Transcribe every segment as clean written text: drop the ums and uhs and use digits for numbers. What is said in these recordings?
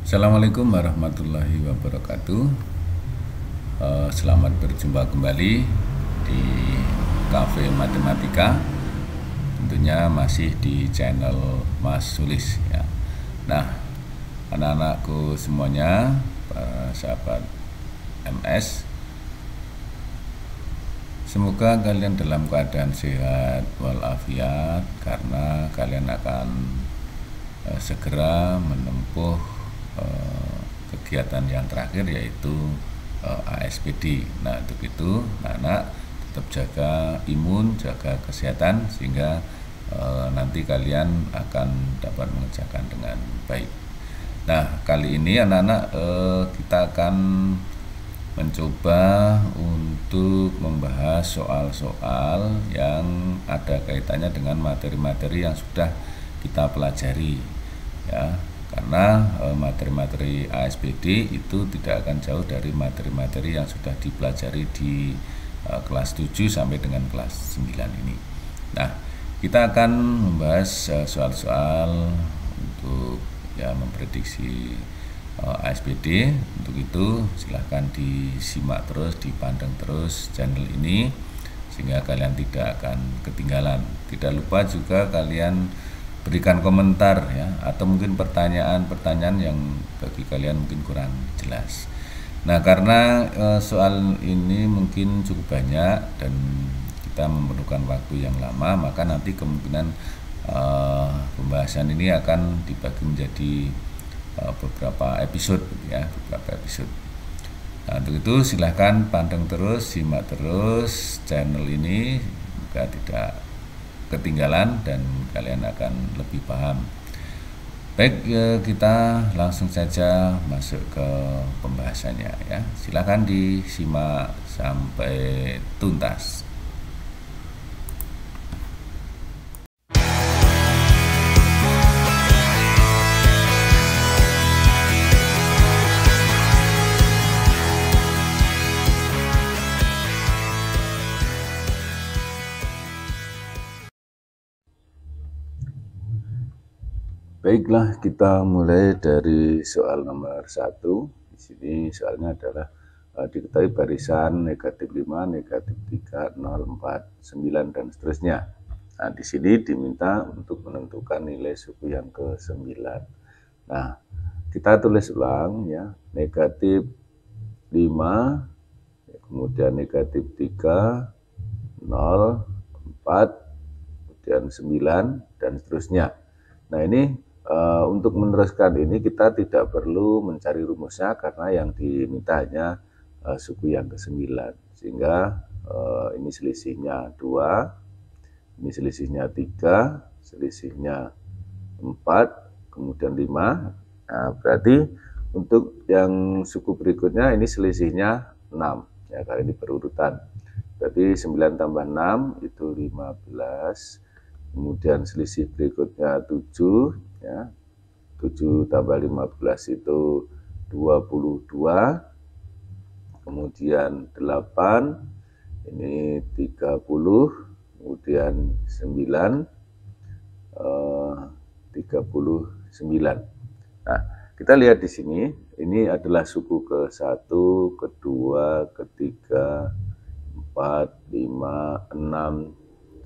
Assalamualaikum warahmatullahi wabarakatuh. Selamat berjumpa kembali di Cafe Matematika. Tentunya masih di channel Mas Sulis ya. Nah, anak-anakku semuanya, para sahabat MS, semoga kalian dalam keadaan sehat walafiat, karena kalian akan segera menempuh kegiatan yang terakhir, yaitu ASPD. Nah, untuk itu anak tetap jaga imun, jaga kesehatan, sehingga nanti kalian akan dapat mengerjakan dengan baik. Nah, kali ini anak-anak kita akan mencoba untuk membahas soal-soal yang ada kaitannya dengan materi-materi yang sudah kita pelajari ya, karena materi-materi ASPD itu tidak akan jauh dari materi-materi yang sudah dipelajari di kelas 7 sampai dengan kelas 9 ini. Nah, kita akan membahas soal-soal untuk ya memprediksi ASPD. Untuk itu silahkan disimak terus, dipandang terus channel ini sehingga kalian tidak akan ketinggalan. Tidak lupa juga kalian berikan komentar ya, atau mungkin pertanyaan-pertanyaan yang bagi kalian mungkin kurang jelas. Nah, karena soal ini mungkin cukup banyak dan kita memerlukan waktu yang lama, maka nanti kemungkinan pembahasan ini akan dibagi menjadi beberapa episode ya, beberapa episode. Nah, untuk itu silahkan pandang terus, simak terus channel ini, semoga tidak ketinggalan dan kalian akan lebih paham. Baik, kita langsung saja masuk ke pembahasannya ya. Silahkan disimak sampai tuntas. Baiklah, kita mulai dari soal nomor 1. Di sini soalnya adalah diketahui barisan negatif 5, negatif 3, 0, 4, 9, dan seterusnya. Nah, di sini diminta untuk menentukan nilai suku yang ke-9. Nah, kita tulis ulang ya, negatif 5, kemudian negatif 3, 0, 4, kemudian 9, dan seterusnya. Nah, ini untuk meneruskan ini kita tidak perlu mencari rumusnya, karena yang diminta hanya suku yang ke-9, sehingga ini selisihnya 2, ini selisihnya 3, selisihnya 4, kemudian 5. Nah, berarti untuk yang suku berikutnya ini selisihnya 6 ya, karena ini berurutan. Berarti 9 tambah 6 itu 15. Kemudian selisih berikutnya 7 ya. 7 tambah 15 itu 22. Kemudian 8 ini 30. Kemudian 9 39. Nah, kita lihat di sini, ini adalah suku ke-1, kedua, ketiga, 4, 5, 6,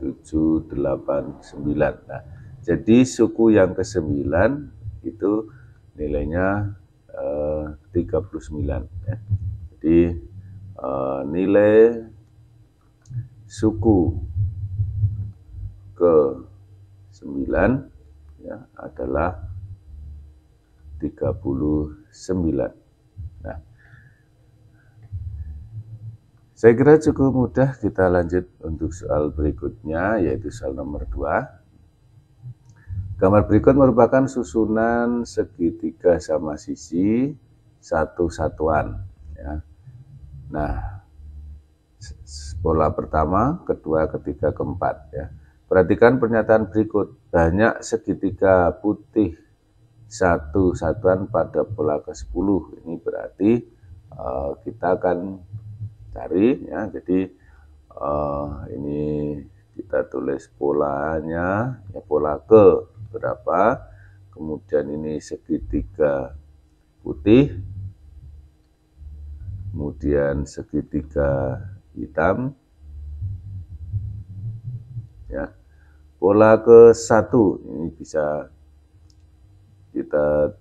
7, 8, 9. Nah, jadi suku yang ke-9 itu nilainya 39 ya. Jadi nilai suku ke-9 ya adalah 39. Nah, saya kira cukup mudah. Kita lanjut untuk soal berikutnya, yaitu soal nomor 2. Gambar berikut merupakan susunan segitiga sama sisi satu satuan ya. Nah, pola pertama, kedua, ketiga, keempat ya. Perhatikan pernyataan berikut. Banyak segitiga putih satu satuan pada pola ke-10. Ini berarti kita akan cari ya. Jadi ini kita tulis polanya ya, pola ke berapa, kemudian ini segitiga putih, kemudian segitiga hitam, ya. Pola ke-1 ini bisa kita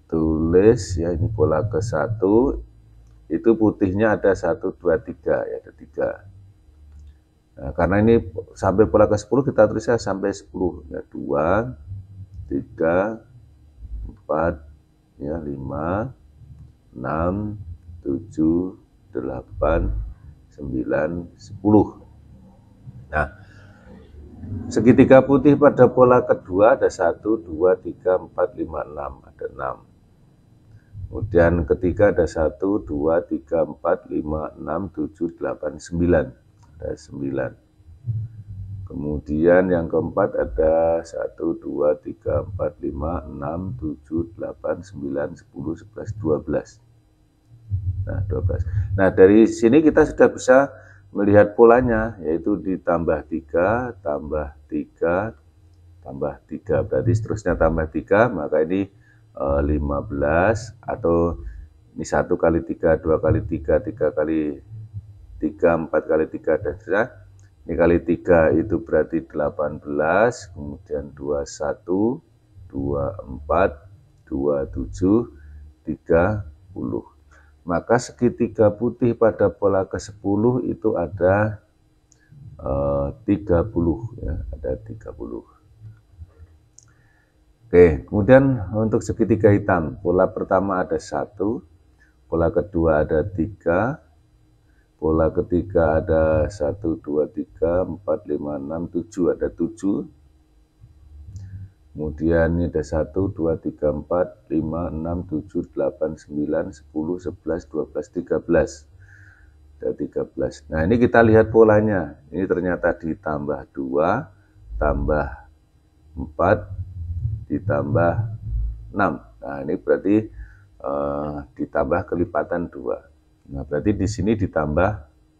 tulis ya, ini pola ke-1 itu putihnya ada 1, 2, 3 ya, ada 3. Nah, karena ini sampai pola ke-10 kita tulisnya sampai 10 ya, 2, 3, 4 ya, 5, 6, 7, 8, 9, 10. Nah, segitiga putih pada pola kedua ada 1, 2, 3, 4, 5, 6, ada 6. Kemudian ketiga ada 1, 2, 3, 4, 5, 6, 7, 8, 9, ada 9. Kemudian yang keempat ada 1, 2, 3, 4, 5, 6, 7, 8, 9, 10, 11, 12. Nah, 12. Nah, dari sini kita sudah bisa melihat polanya, yaitu ditambah 3, tambah 3, tambah 3. Berarti seterusnya tambah 3, maka ini 15, atau ini 1 kali 3, 2 kali 3, 3 kali 3, 4 kali 3, dan seterusnya. Ini kali 3 itu berarti 18, kemudian 21, 24, 27, 30. Maka segitiga putih pada pola ke-10 itu ada 30 ya, ada 30. Oke, kemudian untuk segitiga hitam, pola pertama ada 1, pola kedua ada 3, pola ketiga ada 1, 2, 3, 4, 5, 6, 7, ada 7. Kemudian ini ada 1, 2, 3, 4, 5, 6, 7, 8, 9, 10, 11, 12, 13. Ada 13. Nah, ini kita lihat polanya. Ini ternyata ditambah 2, tambah 4, ditambah 6. Nah, ini berarti ditambah kelipatan 2. Nah, berarti di sini ditambah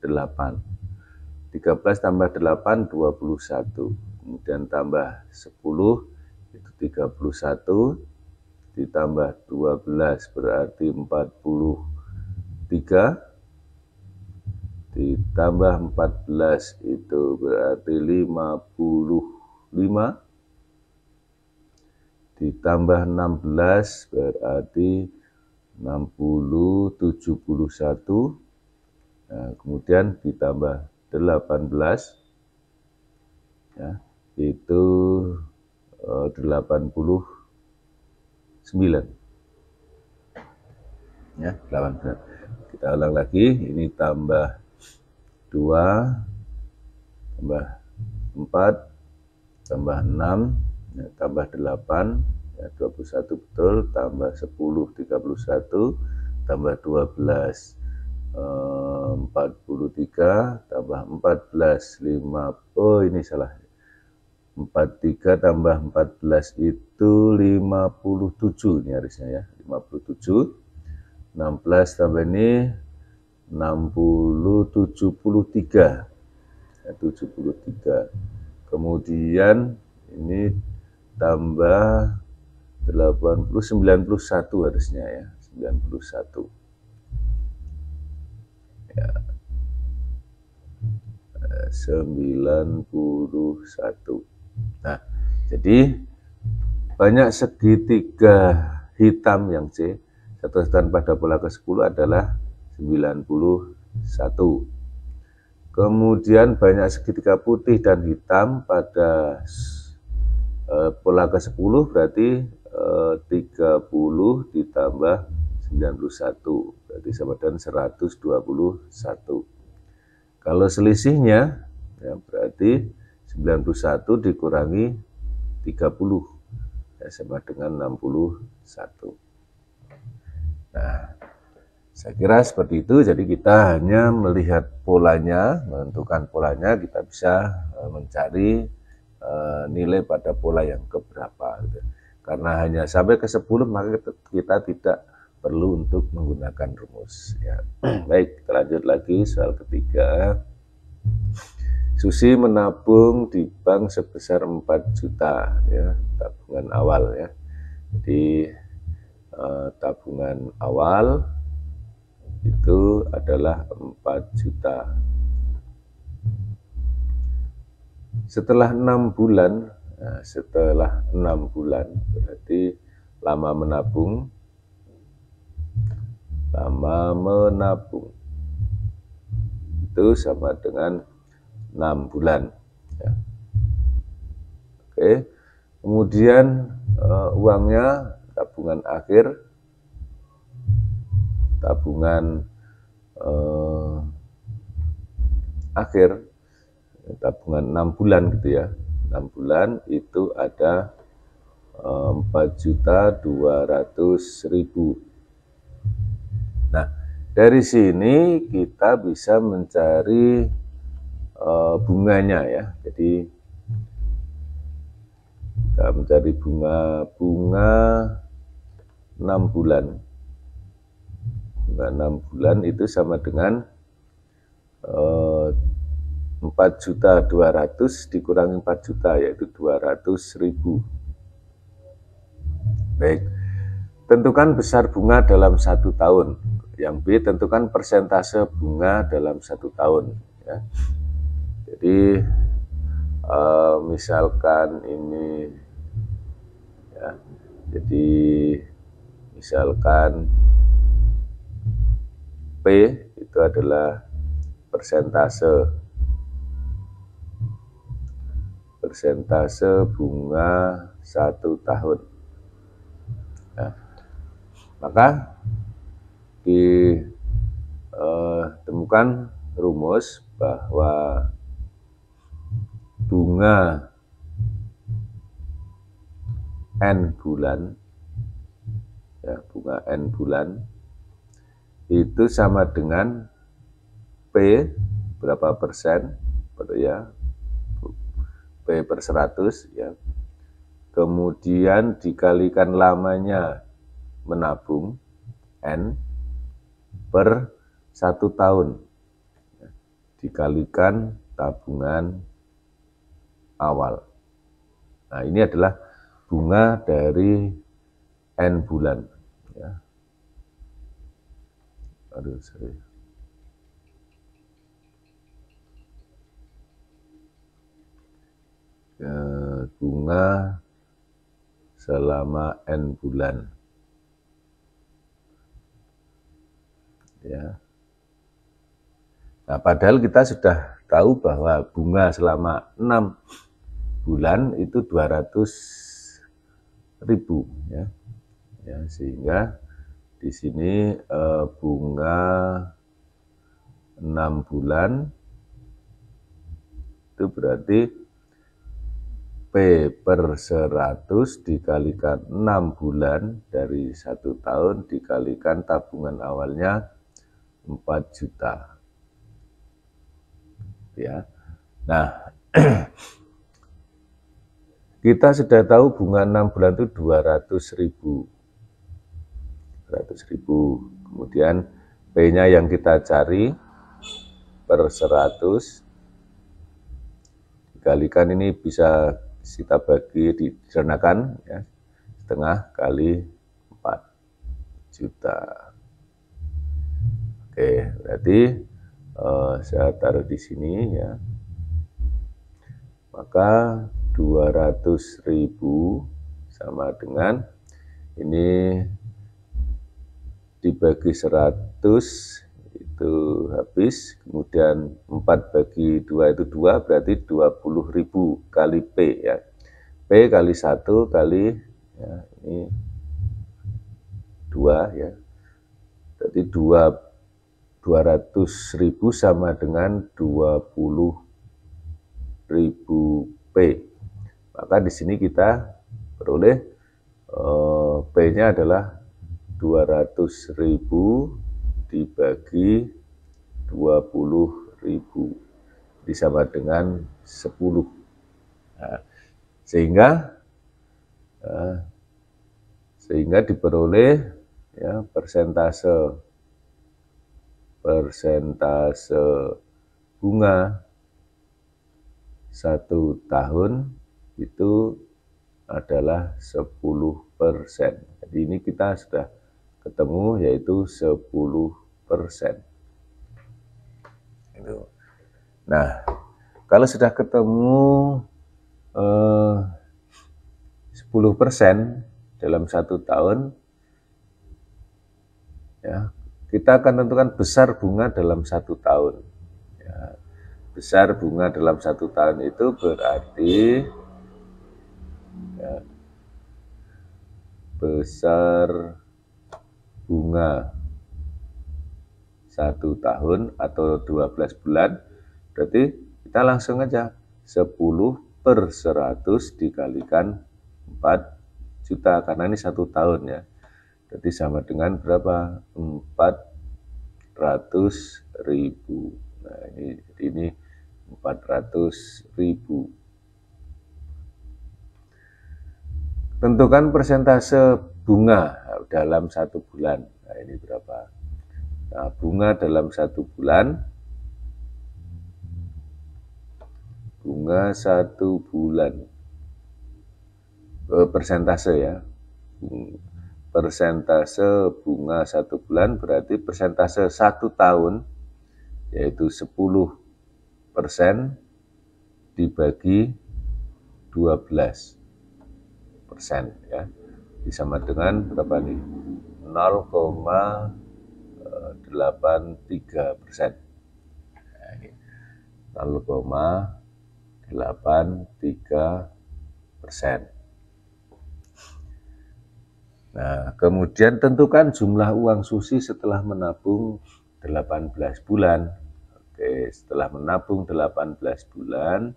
8. 13 tambah 8, 21. Kemudian tambah 10, itu 31. Ditambah 12 berarti 43. Ditambah 14 itu berarti 55. Ditambah 16 berarti 60, 71. Nah, kemudian ditambah 18 ya, itu 89 ya, 89. Kita ulang lagi, ini tambah 2, tambah 4, tambah 6, ya, tambah 8, ya, 21 betul, tambah 10, 31, tambah 12, 43, tambah 14, 5, oh ini salah, 43 tambah 14 itu 57, ini harusnya ya, 57, 16 tambah ini 60, 73, ya, 73. Kemudian ini tambah 80, 91 harusnya ya, 91. Ya. 91. Nah, jadi banyak segitiga hitam yang C, satuan pada pola ke-10 adalah 91. Kemudian banyak segitiga putih dan hitam pada pola ke-10 berarti 30 ditambah 91, berarti sama dengan 121. Kalau selisihnya ya berarti 91 dikurangi 30 ya, sama dengan 61. Nah, saya kira seperti itu. Jadi kita hanya melihat polanya, menentukan polanya, kita bisa mencari nilai pada pola yang keberapa gitu. Karena hanya sampai ke 10 maka kita tidak perlu untuk menggunakan rumus ya. Baik, kita lanjut lagi soal ketiga. Susi menabung di bank sebesar 4 juta ya, tabungan awal ya. Jadi tabungan awal itu adalah 4 juta. Setelah 6 bulan, setelah 6 bulan berarti lama menabung itu sama dengan 6 bulan. Ya. Oke, kemudian uangnya tabungan akhir, tabungan tabungan 6 bulan gitu ya. 6 bulan itu ada 4.200.000. Nah, dari sini kita bisa mencari bunganya ya. Jadi kita mencari bunga 6 bulan. Bunga 6 bulan itu sama dengan 4.200.000 dikurangi 4 juta, yaitu 200.000. Baik, tentukan besar bunga dalam 1 tahun. Yang B, tentukan persentase bunga dalam 1 tahun. Ya. Jadi misalkan ini, ya, jadi misalkan P itu adalah persentase bunga 1 tahun. Nah, maka ditemukan rumus bahwa bunga N bulan, ya, bunga N bulan itu sama dengan P berapa persen, ya, P per 100, ya. Kemudian dikalikan lamanya menabung N per 1 tahun, ya, dikalikan tabungan awal. Nah, ini adalah bunga dari N bulan. Ya. Aduh, sorry. Bunga selama N bulan. Ya. Nah, padahal kita sudah tahu bahwa bunga selama 6 bulan itu 200.000, ya. Ya, sehingga di sini bunga 6 bulan itu berarti P per 100 dikalikan 6 bulan dari 1 tahun dikalikan tabungan awalnya 4 juta. Ya. Nah, kita sudah tahu bunga 6 bulan itu 200.000. 200.000. Kemudian P-nya yang kita cari per 100 dikalikan, ini bisa kita bagi disernakan, ya, setengah kali 4 juta. Oke, berarti saya taruh di sini, ya. Maka 200.000 sama dengan ini dibagi 100 itu habis, kemudian 4 bagi 2 itu 2, berarti 20.000 kali P, ya. P kali 1 kali, ya, ini 2, ya. Jadi 200.000 sama dengan 20.000 P. Maka di sini kita peroleh P-nya adalah 200.000 dibagi 20.000 disama dengan 10. Nah, sehingga diperoleh, ya, persentase bunga 1 tahun itu adalah 10%. Jadi ini kita sudah ketemu, yaitu 10%. Nah, kalau sudah ketemu 10% dalam 1 tahun, ya, kita akan tentukan besar bunga dalam 1 tahun. Ya, besar bunga dalam 1 tahun itu berarti, ya, besar bunga 1 tahun atau 12 bulan, berarti kita langsung aja 10/100 dikalikan 4 juta, karena ini 1 tahun ya. Jadi sama dengan berapa? 400.000. Nah, ini 400.000. Tentukan persentase bunga dalam 1 bulan. Nah, ini berapa? Nah, bunga dalam 1 bulan, persentase ya, persentase bunga 1 bulan berarti persentase 1 tahun, yaitu 10% dibagi 12%, ya, sama dengan berapa nih? 0,83%. 0,83%. Nah, kemudian tentukan jumlah uang Susi setelah menabung 18 bulan. Oke, setelah menabung 18 bulan,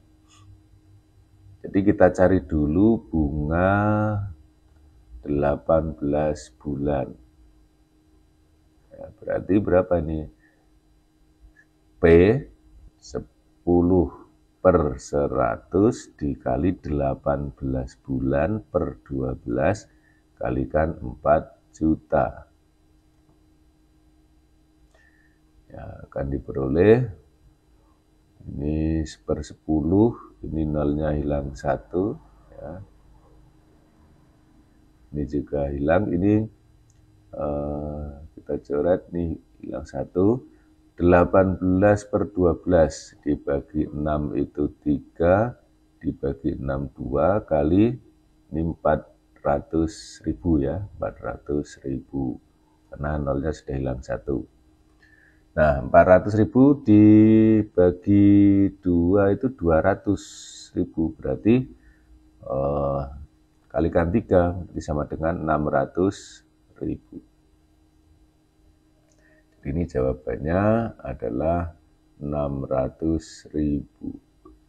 jadi kita cari dulu bunga 18 bulan. Ya, berarti berapa nih? P 10/100 dikali 18 bulan per 12 kalikan 4 juta. Ya, akan diperoleh, ini 1/10, ini nolnya hilang 1, ya. Ini juga hilang, ini kita coret nih, hilang 1. 18/12 dibagi 6 itu 3, dibagi 6 2 kali, ini 400.000 ya, 400.000, karena nolnya sudah hilang 1. Nah, 400.000 dibagi 2 itu 200.000, berarti kalikan 3, jadi sama dengan 600.000. Ini jawabannya adalah 600.000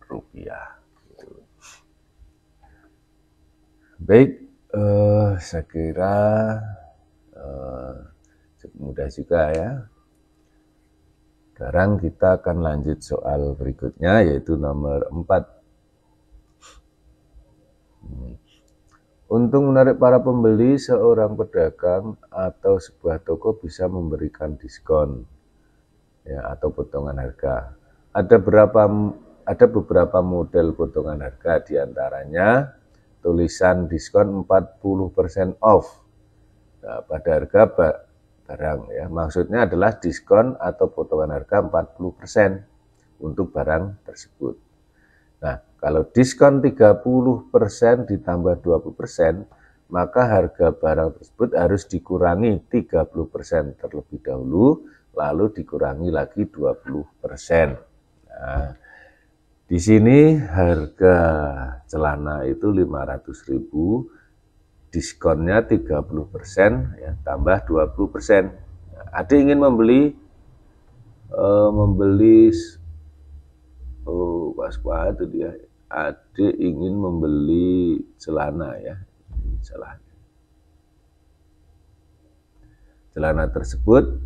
rupiah. Baik, saya kira cukup mudah juga ya. Sekarang kita akan lanjut soal berikutnya, yaitu nomor 4. Untuk menarik para pembeli, seorang pedagang atau sebuah toko bisa memberikan diskon, ya, atau potongan harga. Ada beberapa model potongan harga, diantaranya tulisan diskon 40% off, nah, pada harga barang, ya. Maksudnya adalah diskon atau potongan harga 40% untuk barang tersebut. Nah, kalau diskon 30% ditambah 20%, maka harga barang tersebut harus dikurangi 30% terlebih dahulu, lalu dikurangi lagi 20%. Nah, di sini harga celana itu 500.000, diskonnya 30%, ya, tambah 20%. Nah, adik ingin membeli pas itu dia, adik ingin membeli celana, ya, celana tersebut,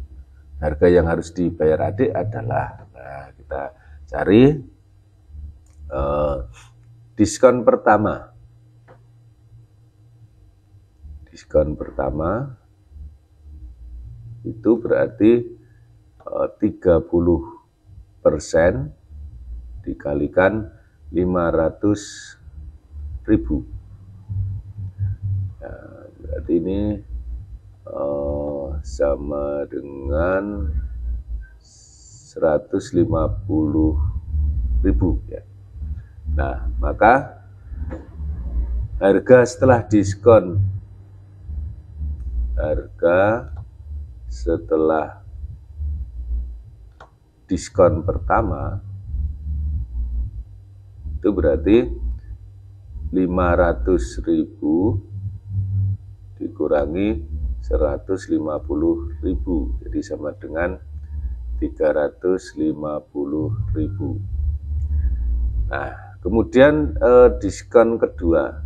harga yang harus dibayar adik adalah, nah, kita cari diskon pertama. Diskon pertama itu berarti 30% dikalikan 500.000. Nah, berarti ini sama dengan 150.000 ya. Nah, maka harga setelah diskon pertama itu berarti 500.000 dikurangi 150.000, jadi sama dengan 350.000. Nah, kemudian diskon kedua.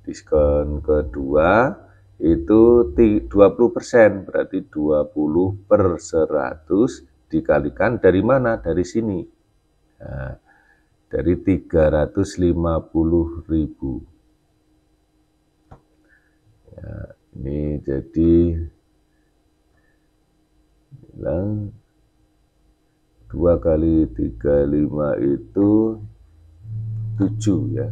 Diskon kedua itu 20%, berarti 20/100 dikalikan dari mana? Dari sini. Nah, dari 350.000. Ya, ini jadi bilang 2 kali 35 itu 7 ya.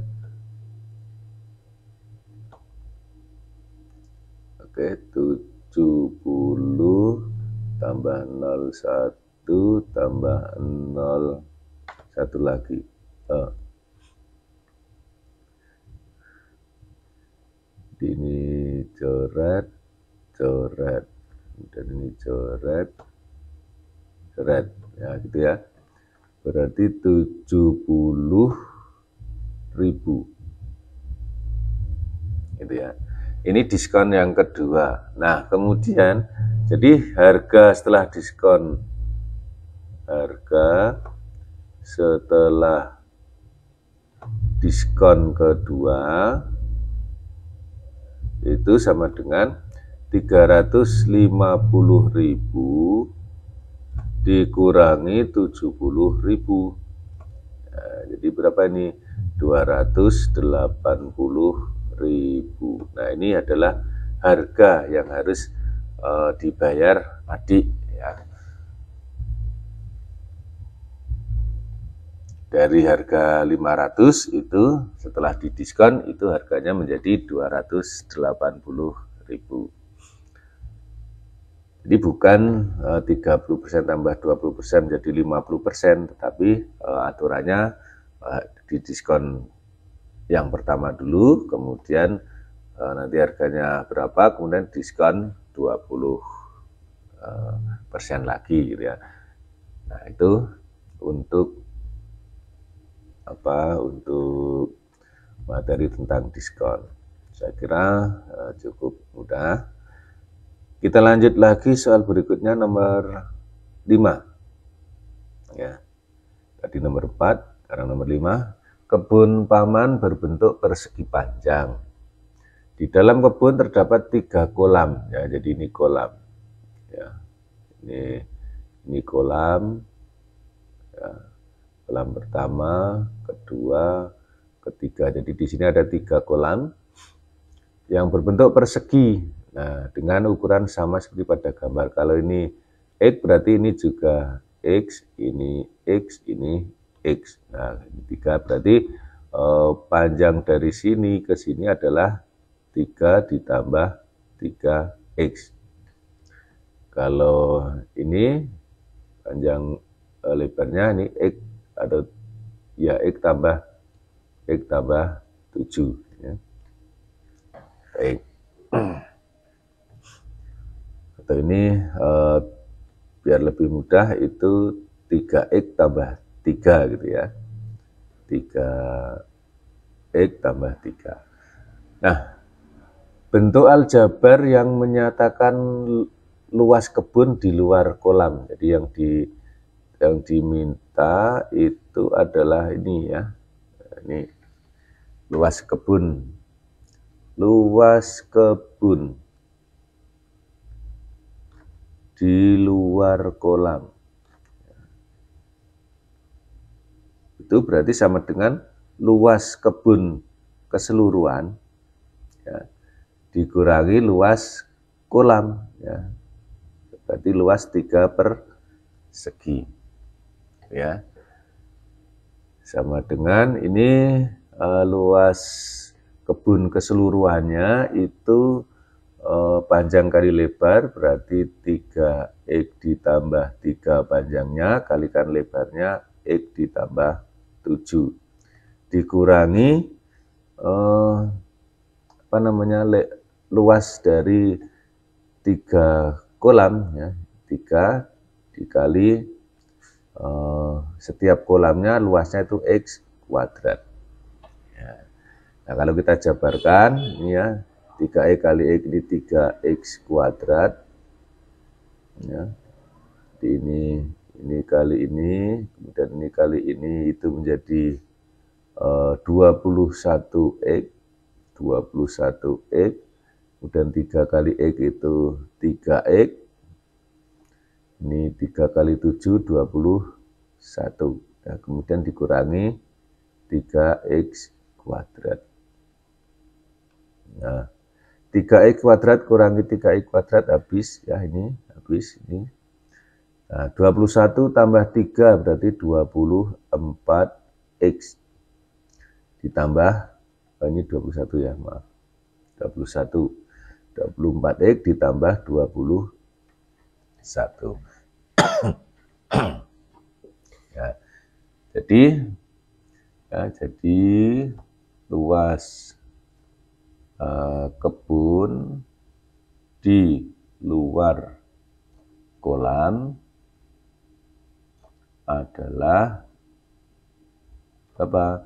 Oke, 70 tambah 01 tambah 0 satu lagi. Ini coret, dan ini coret, ya gitu ya. Berarti 70.000. Gitu ya. Ini diskon yang kedua. Nah, kemudian jadi harga setelah diskon kedua itu sama dengan 350.000 dikurangi 70.000. Nah, jadi berapa ini? 280.000. Nah, ini adalah harga yang harus dibayar adik ya. Dari harga 500 itu setelah didiskon itu harganya menjadi 280.000. Jadi bukan 30% tambah 20% menjadi 50%, tetapi aturannya didiskon yang pertama dulu, kemudian nanti harganya berapa, kemudian diskon 20% lagi gitu ya. Nah, itu untuk untuk materi tentang diskon. Saya kira cukup mudah. Kita lanjut lagi soal berikutnya nomor 5. Ya. Tadi nomor 4, sekarang nomor 5. Kebun paman berbentuk persegi panjang. Di dalam kebun terdapat 3 kolam, ya. Jadi ini kolam, ya. Ini kolam, ya. Kolam pertama, kedua, ketiga. Jadi di sini ada 3 kolam yang berbentuk persegi. Nah, dengan ukuran sama seperti pada gambar. Kalau ini X, berarti ini juga X, ini X, ini X. Nah, ini 3 berarti panjang dari sini ke sini adalah 3 ditambah 3X. Kalau ini panjang lebarnya ini X atau ya X tambah 7 ya. Baik. Atau ini biar lebih mudah itu 3X tambah 3 gitu ya. 3X tambah 3. Nah, bentuk aljabar yang menyatakan luas kebun di luar kolam. Jadi yang diminta itu adalah ini ya. Ini luas kebun. Luas kebun di luar kolam. Itu berarti sama dengan luas kebun keseluruhan ya, dikurangi luas kolam ya. Berarti luas 3 persegi ya. Sama dengan ini luas kebun keseluruhannya itu panjang kali lebar berarti 3x ditambah 3 panjangnya kalikan lebarnya x ditambah 7 dikurangi luas dari 3 kolam ya, 3 dikali setiap kolamnya luasnya itu x kuadrat. Ya. Nah, kalau kita jabarkan ini ya 3x kali x ini 3x kuadrat ya. Ini kali ini, kemudian ini kali ini itu menjadi 21x, 21x, kemudian 3 kali x itu 3x, ini 3 kali 7, 21, nah, kemudian dikurangi 3x kuadrat. Nah, 3x kuadrat kurangi 3x kuadrat habis ya, ini habis ini. Nah, 21 tambah 3 berarti 24x ditambah ini 21 ya, maaf. 24x ditambah 21. Ya, jadi luas kebun di luar kolam adalah berapa?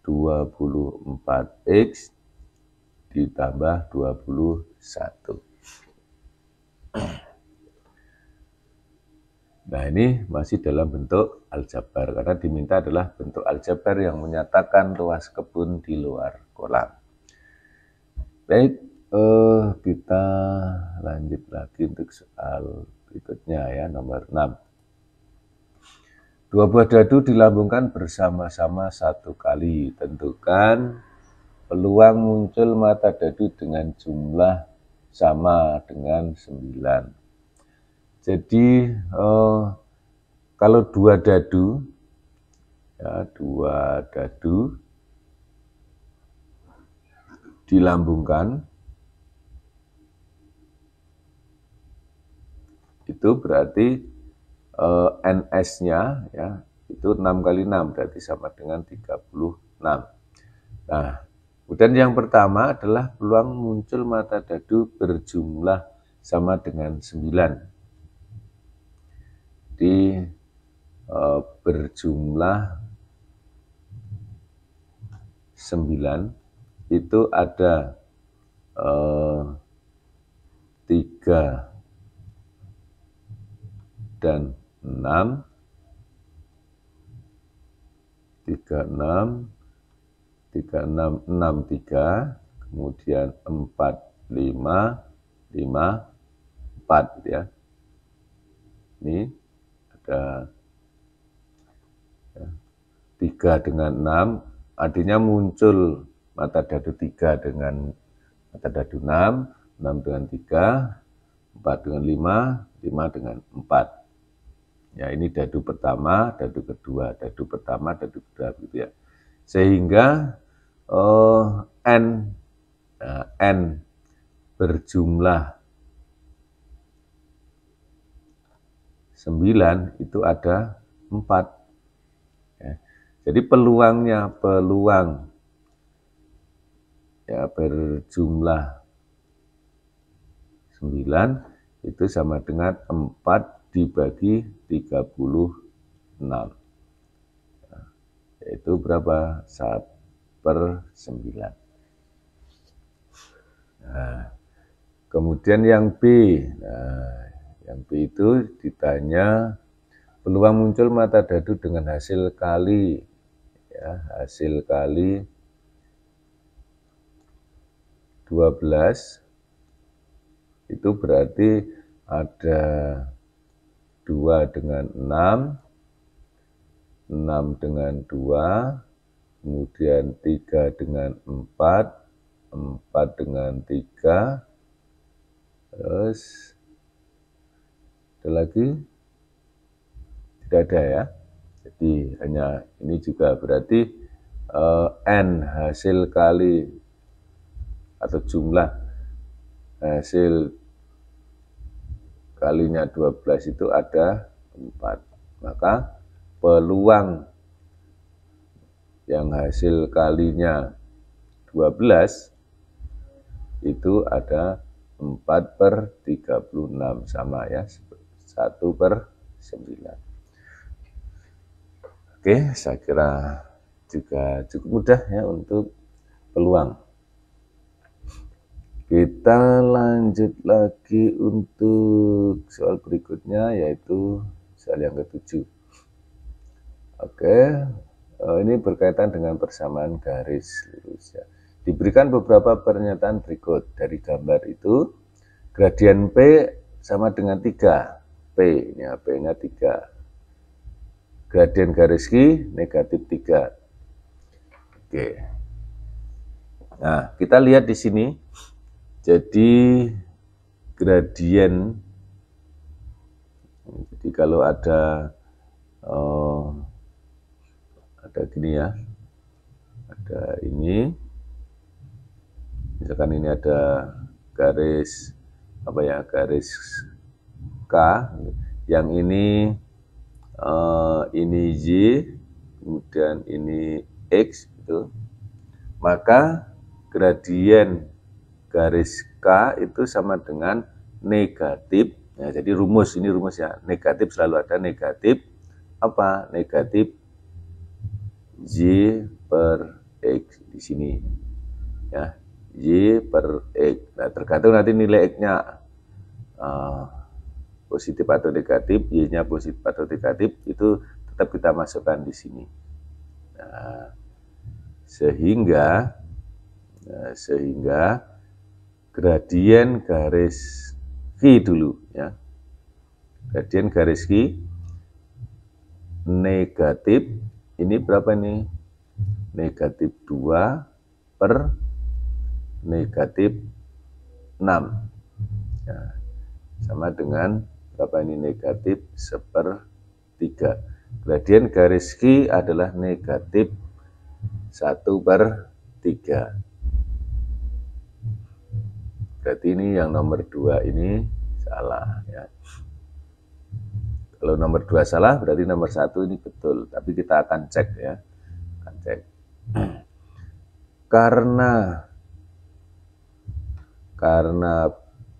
24x ditambah 21. Nah, ini masih dalam bentuk aljabar karena diminta adalah bentuk aljabar yang menyatakan luas kebun di luar kolam. Baik, kita lanjut lagi untuk soal berikutnya ya, nomor 6. 2 buah dadu dilambungkan bersama-sama 1 kali. Tentukan peluang muncul mata dadu dengan jumlah sama dengan 9. Jadi kalau 2 dadu, ya 2 dadu dilambungkan, itu berarti NS-nya ya itu 6 kali 6 berarti sama dengan 36. Nah, kemudian yang pertama adalah peluang muncul mata dadu berjumlah sama dengan 9. Di berjumlah 9 itu ada 3 dan 6, 36, 36, 6, 3, kemudian 4, 5, 5, 4 ya. Ini ada ya, 3 dengan 6, artinya muncul mata dadu 3 dengan mata dadu 6, 6 dengan 3, 4 dengan 5, 5 dengan 4. Ya, ini dadu pertama, dadu kedua, dadu pertama, dadu kedua gitu ya. Sehingga N berjumlah 9 itu ada 4. Ya. Jadi peluang ya berjumlah 9 itu sama dengan 4 dibagi 36. Nah, yaitu berapa? 1/9. Nah, kemudian yang B. Nah, yang B itu ditanya peluang muncul mata dadu dengan hasil kali ya, hasil kali 12 itu berarti ada 2 dengan 6, 6 dengan 2, kemudian 3 dengan 4, 4 dengan 3, terus ada lagi? Tidak ada ya. Jadi hanya ini juga berarti N hasil kali atau jumlah hasil kalinya 12 itu ada 4. Maka peluang yang hasil kalinya 12 itu ada 4/36, sama ya, 1/9. Oke, saya kira juga cukup mudah ya untuk peluang. Kita lanjut lagi untuk soal berikutnya, yaitu soal yang ke-7. Oke, ini berkaitan dengan persamaan garis lurus ya. Diberikan beberapa pernyataan berikut. Dari gambar itu, gradien P sama dengan 3. P, ini P-nya 3. Gradien garis Q negatif 3. Oke. Nah, kita lihat di sini. Jadi gradien, jadi kalau ada gini ya, ada ini, misalkan ini ada garis apa ya, garis K, yang ini Y, kemudian ini X gitu, maka gradien garis K itu sama dengan negatif ya. Jadi rumus, ini rumus ya, negatif selalu ada negatif apa, negatif Y per X di sini ya, Y per X. Nah, tergantung nanti nilai X-nya positif atau negatif, Y-nya positif atau negatif, itu tetap kita masukkan di sini. Nah, sehingga gradien garis Q dulu ya. Gradien garis Q negatif, ini berapa nih? Negatif 2 per negatif 6. Ya, sama dengan berapa ini? Negatif 1/3. Gradien garis Q adalah negatif 1/3. Berarti ini yang nomor 2 ini salah ya. Kalau nomor 2 salah, berarti nomor 1 ini betul. Tapi kita akan cek ya. Akan cek. Karena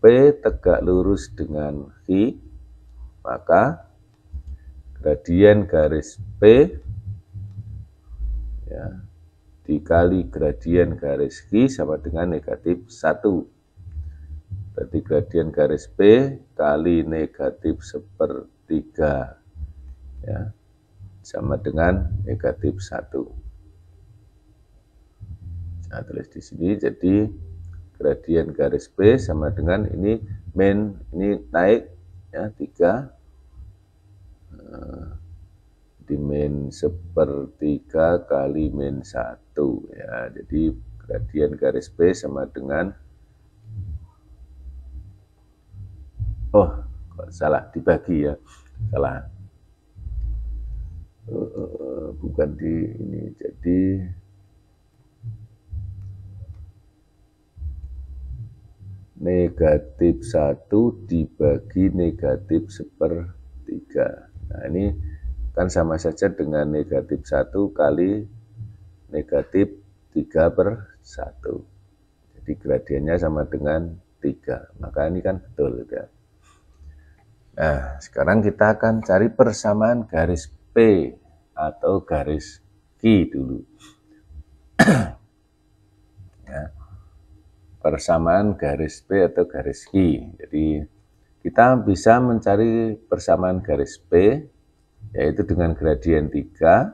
P tegak lurus dengan Q, maka gradien garis P ya, dikali gradien garis Q sama dengan negatif 1. Berarti gradien garis P kali negatif 1/3 ya, sama dengan negatif 1. Nah, tulis di sini, jadi gradien garis P sama dengan ini ini naik ya, 3 di min 1/3 kali min 1 ya. Jadi gradien garis P sama dengan, kok salah dibagi ya, salah, bukan di ini, jadi negatif 1 dibagi negatif 1/3. Nah, ini kan sama saja dengan negatif 1 kali negatif 3/1. Jadi gradiennya sama dengan 3. Maka ini kan betul ya. Nah, sekarang kita akan cari persamaan garis P atau garis Q dulu. Ya. Persamaan garis P atau garis Q. Jadi kita bisa mencari persamaan garis P, yaitu dengan gradien 3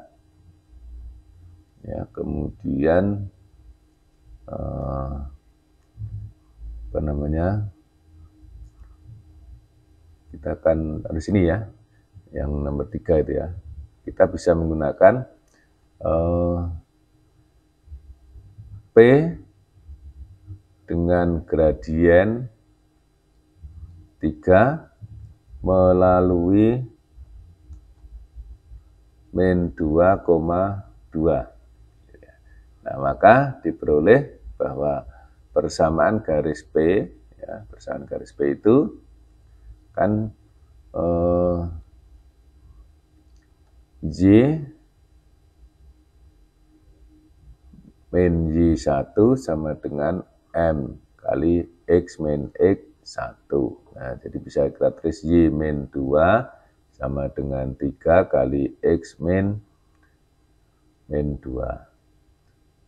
ya, kemudian apa namanya, kita akan di sini ya, yang nomor 3 itu ya, kita bisa menggunakan P dengan gradien 3 melalui min 2,2. Nah, maka diperoleh bahwa persamaan garis P, ya, persamaan garis P itu kan J min Y1 sama dengan M kali X min X1. Nah, jadi bisa kita tulis Y min 2 sama dengan 3 kali X min 2.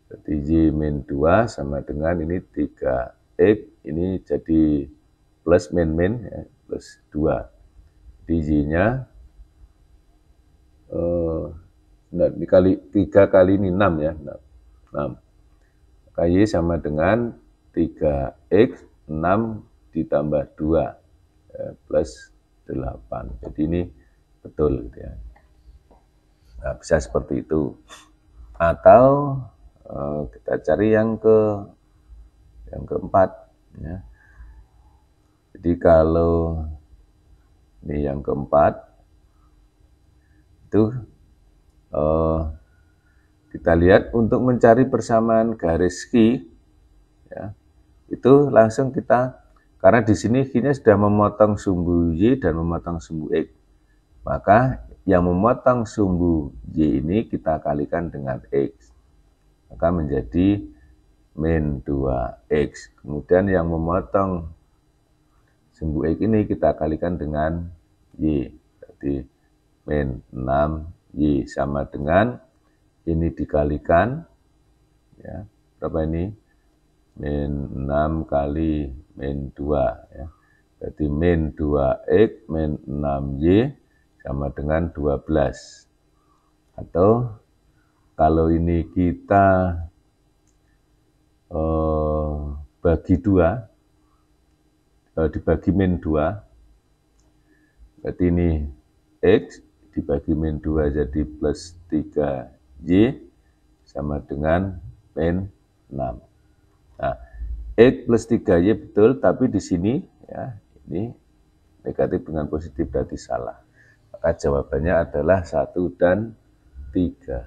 Jadi Y min 2 sama dengan ini 3X, ini jadi plus min ya, plus 2. Di Y-nya dikali 3 kali ini 6 ya, 6. Maka Y sama dengan 3X, 6 ditambah 2 ya, plus 8. Jadi ini betul gitu ya. Nah, bisa seperti itu. Atau kita cari yang keempat ya. Jadi kalau ini yang keempat itu kita lihat untuk mencari persamaan garis Q ya, itu langsung kita, karena di sini Q-nya sudah memotong sumbu Y dan memotong sumbu X, maka yang memotong sumbu Y ini kita kalikan dengan X, maka menjadi min 2X. Kemudian yang memotong sumbu X ini kita kalikan dengan Y, jadi min 6Y sama dengan ini dikalikan ya, berapa ini? Min 6 kali min 2 ya. Berarti min 2X min 6Y sama dengan 12. Atau kalau ini kita bagi 2, dibagi min 2, berarti ini X dibagi min 2 jadi plus 3Y sama dengan min 6. Nah, X plus 3Y betul, tapi di sini ya, ini negatif dengan positif berarti salah. Maka jawabannya adalah 1 dan 3.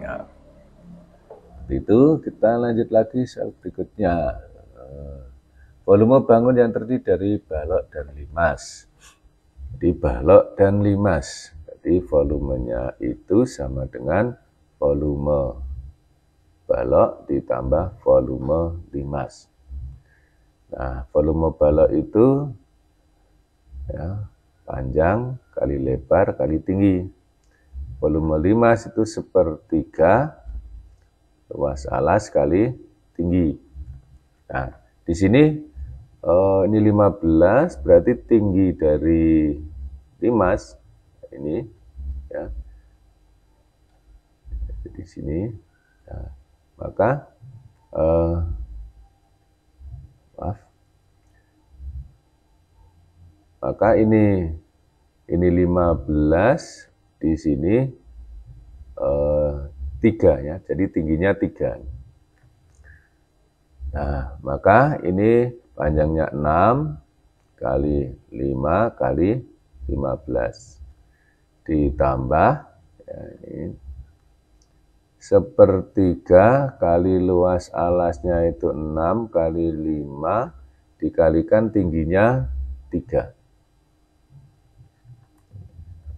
Ya. Itu kita lanjut lagi soal berikutnya. Volume bangun yang terdiri dari balok dan limas. Jadi balok dan limas. Jadi volumenya itu sama dengan volume balok ditambah volume limas. Nah, volume balok itu ya, panjang kali lebar kali tinggi. Volume limas itu 1/3 luas alas kali tinggi. Nah, di sini ini 15, berarti tinggi dari limas ini ya. Jadi di sini ya, maka maka ini 15, di sini 3 ya, jadi tingginya 3. Nah, maka ini panjangnya 6 kali 5 kali 15 ditambah ya, ini 1/3 kali luas alasnya itu 6 kali 5 dikalikan tingginya 3.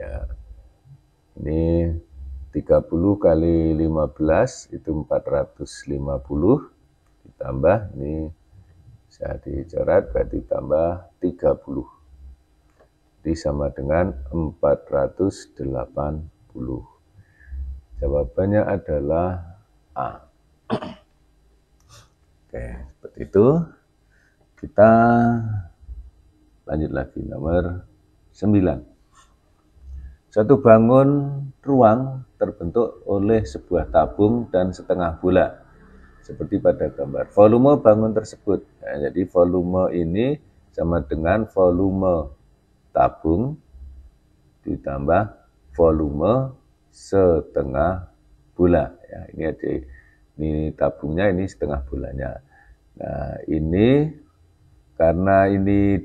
Ya, ini 30 kali 15 itu 450 ditambah ini bisa dicoret berarti tambah 30. Jadi sama dengan 480. Jawabannya adalah A. Oke, seperti itu. Kita lanjut lagi nomor 9. Suatu bangun ruang terbentuk oleh sebuah tabung dan setengah bola, seperti pada gambar. Volume bangun tersebut, ya, jadi volume ini sama dengan volume tabung ditambah volume setengah bola. Ya, ini tabungnya, ini setengah bolanya. Nah, ini karena ini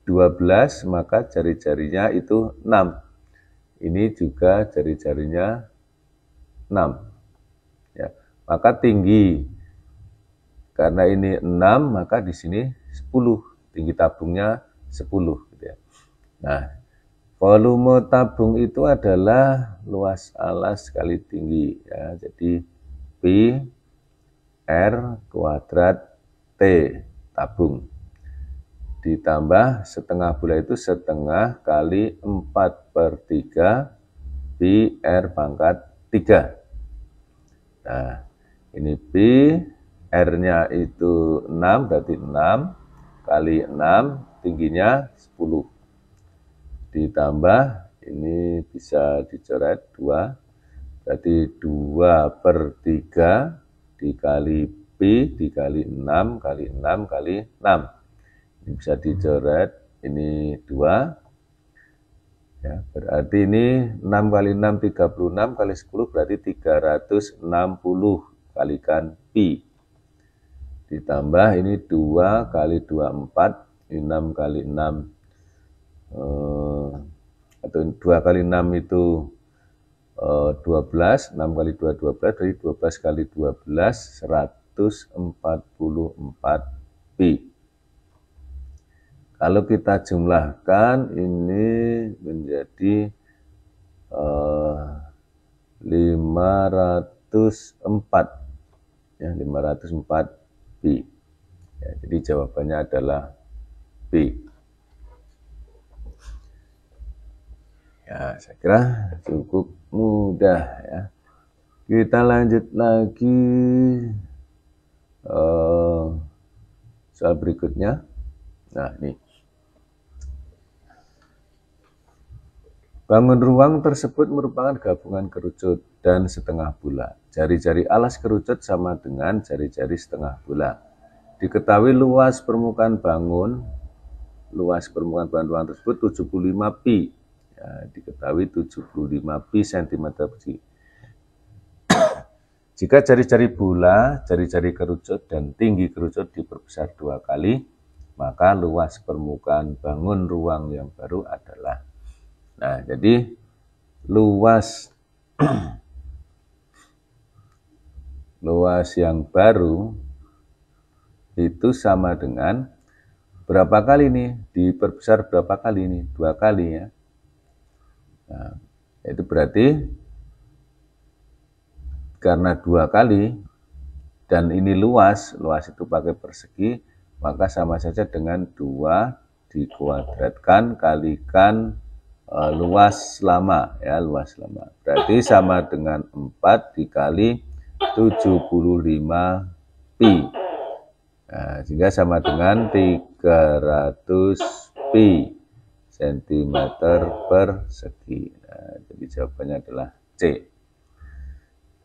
12, maka jari-jarinya itu 6. Ini juga jari-jarinya 6. Ya, maka tinggi. Karena ini 6, maka di sini 10. Tinggi tabungnya 10 gitu ya. Nah, volume tabung itu adalah luas alas kali tinggi ya. Jadi Pi R kuadrat T tabung ditambah setengah bulat itu setengah kali 4/3 Pi R pangkat 3. Nah, ini Pi R-nya itu 6, berarti 6 kali 6 tingginya 10. Ditambah ini bisa dicoret 2, berarti 2/3 dikali Pi dikali 6 kali 6 kali 6. Ini bisa dicoret, ini 2. Ya, berarti ini 6 kali 6, 36 kali 10 berarti 360 kalikan Pi. Ditambah ini 2 kali 2, 4, 6 kali 6, atau 2 kali 6 itu 12, 6 kali 2, 12, jadi 12 kali 12, 144 Pi. Kalau kita jumlahkan ini menjadi 504 ya, 504 Pi. Ya, jadi jawabannya adalah B. Ya, saya kira cukup mudah ya. Kita lanjut lagi soal berikutnya. Nah, ini. Bangun ruang tersebut merupakan gabungan kerucut dan setengah bulat. Jari-jari alas kerucut sama dengan jari-jari setengah bulat. Diketahui luas permukaan bangun ruang tersebut 75 pi. Ya, diketahui 75 pi cm persegi. Jika jari-jari bola, jari-jari kerucut dan tinggi kerucut diperbesar 2 kali, maka luas permukaan bangun ruang yang baru adalah. Nah, jadi luas yang baru itu sama dengan berapa kali nih? Diperbesar berapa kali nih? 2 kali ya. Nah, itu berarti karena 2 kali dan ini luas itu pakai persegi, maka sama saja dengan 2 dikuadratkan kalikan luas lama ya, luas lama. Berarti sama dengan 4 dikali 75 pi. Nah, sehingga sama dengan 300 pi cm persegi. Nah, jadi jawabannya adalah C.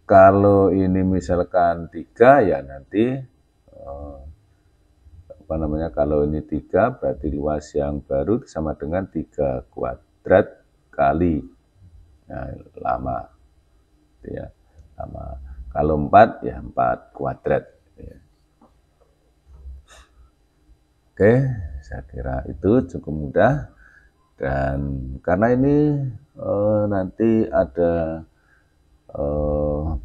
Kalau ini misalkan 3 ya nanti kalau ini 3 berarti luas yang baru sama dengan 3 kuadrat kali lama ya, lama. Kalau 4 ya 4 kuadrat ya. Oke, saya kira itu cukup mudah, dan karena ini nanti ada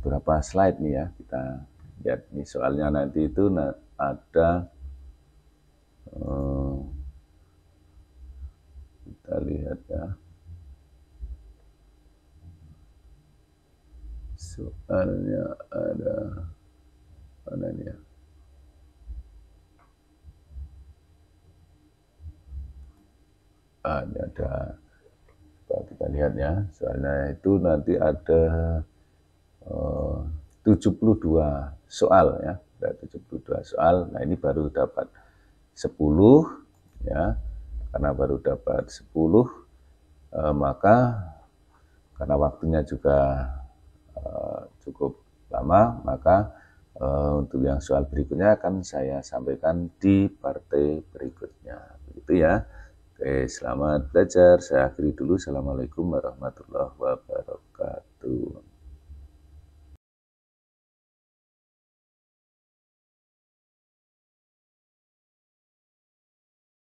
berapa slide nih ya, kita lihat nih soalnya nanti itu ada kita lihat ya, soalnya ada mana nih ya, ini ada, kita lihat ya, soalnya itu nanti ada 72 soal ya, ada 72 soal. Nah, ini baru dapat 10 ya, karena baru dapat 10 maka karena waktunya juga cukup lama, maka untuk yang soal berikutnya akan saya sampaikan di partai berikutnya, begitu ya. Oke, selamat belajar. Saya akhiri dulu. Assalamualaikum warahmatullahi wabarakatuh.